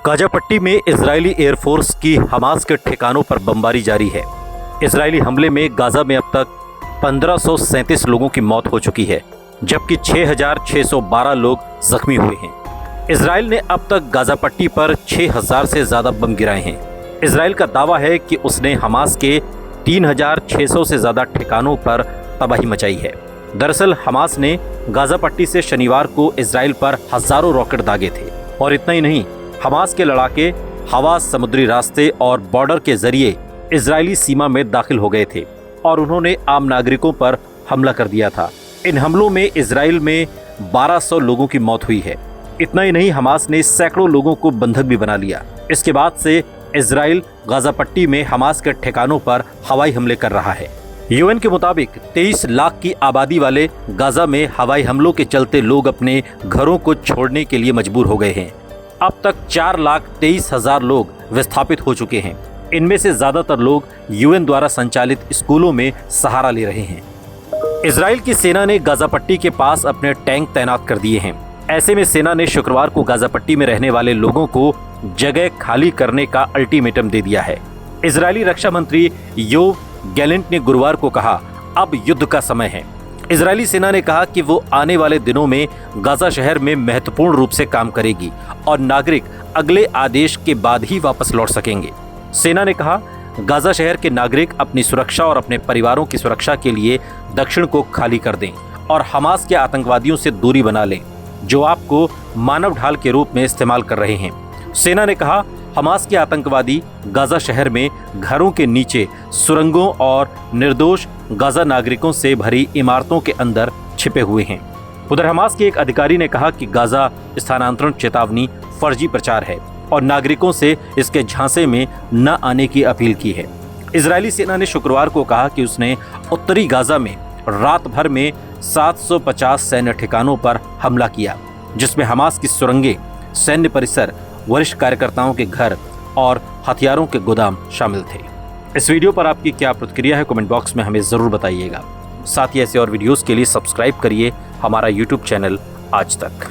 Gaza पट्टी में Israeli air force की हमास के ठिकानों पर बमबारी जारी है। इजरायली हमले में गाजा में अब तक 1537 लोगों की मौत हो चुकी है, जबकि 6612 लोग जख्मी हुए हैं। इजरायल ने अब तक गाजा पट्टी पर 6000 से ज्यादा बम गिराए हैं। इजरायल का दावा है कि उसने हमास के 3600 से ज्यादा ठिकानों पर तबाही मचाई है। दरअसल हमास ने गाजा पट्टी से शनिवार को इजरायल पर हजारों रॉकेट दागे थे और इतना ही नहीं, हमास के लड़ाके हवा, समुद्री रास्ते और बॉर्डर के जरिए इजरायली सीमा में दाखिल हो गए थे और उन्होंने आम नागरिकों पर हमला कर दिया था। इन हमलों में इजरायल में 1200 लोगों की मौत हुई है। इतना ही नहीं, हमास ने सैकड़ों लोगों को बंधक भी बना लिया। इसके बाद से इजरायल गाजा पट्टी में हमास के ठिकानों पर हवाई हमले कर रहा है। यूएन के मुताबिक 23 लाख की आबादी वाले गाजा में हवाई हमलों के चलते लोग अपने घरों को छोड़ने के लिए मजबूर हो गए हैं। अब तक 4,23,000 लोग विस्थापित हो चुके हैं। इनमें से ज्यादातर लोग यूएन द्वारा संचालित स्कूलों में सहारा ले रहे हैं। इजरायल की सेना ने गाजा पट्टी के पास अपने टैंक तैनात कर दिए हैं। ऐसे में सेना ने शुक्रवार को गाजा पट्टी में रहने वाले लोगों को जगह खाली करने का अल्टीमेटम दे दिया है। इजरायली रक्षा मंत्री योव गैलेंट ने गुरुवार को कहा, अब युद्ध का समय है। इजरायली सेना ने कहा कि वो आने वाले दिनों में गाजा शहर में महत्वपूर्ण रूप से काम करेगी और नागरिक अगले आदेश के बाद ही वापस लौट सकेंगे। सेना ने कहा, गाजा शहर के नागरिक अपनी सुरक्षा और अपने परिवारों की सुरक्षा के लिए दक्षिण को खाली कर दें और हमास के आतंकवादियों से दूरी बना लें, जो आपको मानव ढाल के रूप में इस्तेमाल कर रहे हैं। सेना ने कहा, हमास के आतंकवादी गाजा शहर में घरों के नीचे, सुरंगों और निर्दोष गाजा नागरिकों से भरी इमारतों के अंदर छिपे हुए हैं। उधर हमास के एक अधिकारी ने कहा कि गाजा स्थानांतरण चेतावनी फर्जी प्रचार है और नागरिकों से इसके झांसे में न आने की अपील की है। इजरायली सेना ने शुक्रवार को कहा कि उसने उत्तरी गाजा में रात भर में 750 सैन्य ठिकानों पर हमला किया, जिसमें हमास की सुरंगें, सैन्य परिसर, वरिष्ठ कार्यकर्ताओं के घर और हथियारों के गोदाम शामिल थे। इस वीडियो पर आपकी क्या प्रतिक्रिया है, कमेंट बॉक्स में हमें जरूर बताइएगा। साथ ही ऐसे और वीडियोस के लिए सब्सक्राइब करिए हमारा यूट्यूब चैनल आज तक।